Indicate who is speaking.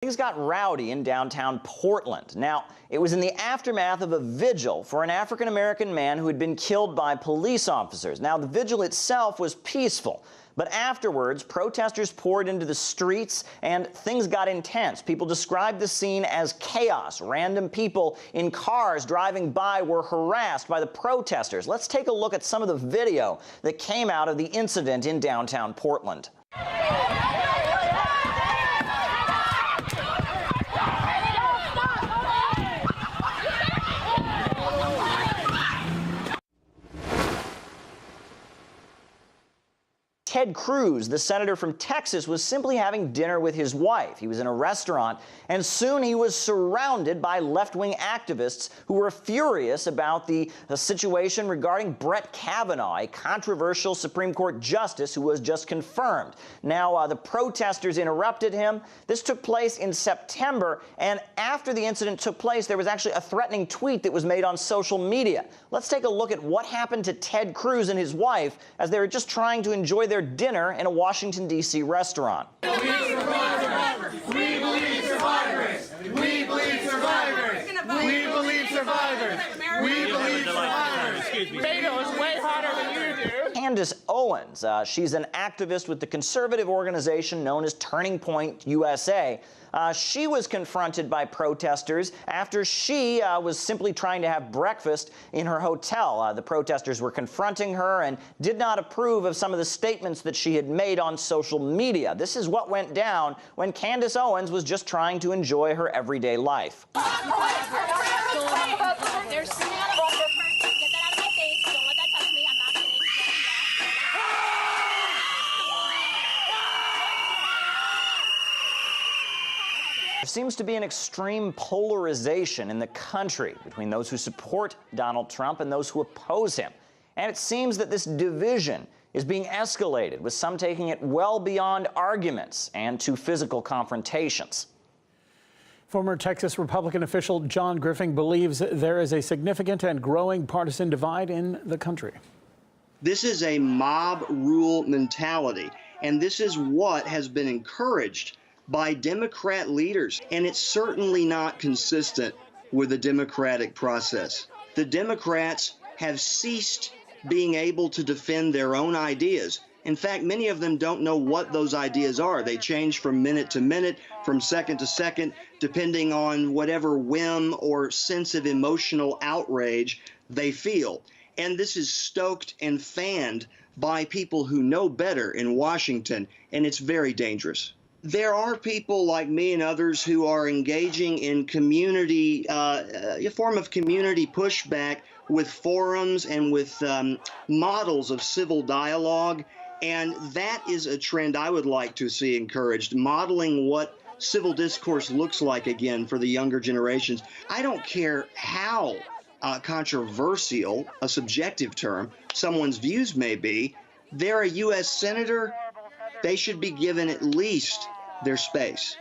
Speaker 1: Things got rowdy in downtown Portland. Now, it was in the aftermath of a vigil for an African-American man who had been killed by police officers. Now, the vigil itself was peaceful, but afterwards, protesters poured into the streets and things got intense. People described the scene as chaos. Random people in cars driving by were harassed by the protesters. Let's take a look at some of the video that came out of the incident in downtown Portland. Ted Cruz, the senator from Texas, was simply having dinner with his wife. He was in a restaurant, and soon he was surrounded by left-wing activists who were furious about the situation regarding Brett Kavanaugh, a controversial Supreme Court justice who was just confirmed. Now, the protesters interrupted him. This took place in September, and after the incident took place, there was actually a threatening tweet that was made on social media. Let's take a look at what happened to Ted Cruz and his wife as they were just trying to enjoy their dinner in a Washington, D.C. restaurant.
Speaker 2: We survivors! We believe survivors! We believe survivors! We believe survivors! We believe survivors! Beto is way hotter than you do.
Speaker 1: Candace Owens, she's an activist with the conservative organization known as Turning Point USA. She was confronted by protesters after she was simply trying to have breakfast in her hotel. The protesters were confronting her and did not approve of some of the statements that she had made on social media. This is what went down when Candace Owens was just trying to enjoy her everyday life. There seems to be an extreme polarization in the country between those who support Donald Trump and those who oppose him. And it seems that this division is being escalated, with some taking it well beyond arguments and to physical confrontations.
Speaker 3: Former Texas Republican official John Griffin believes there is a significant and growing partisan divide in the country.
Speaker 4: This is a mob rule mentality, and this is what has been encouraged by Democrat leaders, and it's certainly not consistent with the democratic process. The Democrats have ceased being able to defend their own ideas. In fact, many of them don't know what those ideas are. They change from minute to minute, from second to second, depending on whatever whim or sense of emotional outrage they feel. And this is stoked and fanned by people who know better in Washington, and it's very dangerous. There are people like me and others who are engaging in community, a form of community pushback with forums and with models of civil dialogue. And that is a trend I would like to see encouraged, modeling what civil discourse looks like again for the younger generations. I don't care how controversial, a subjective term, someone's views may be. They're a U.S. senator. They should be given at least their space.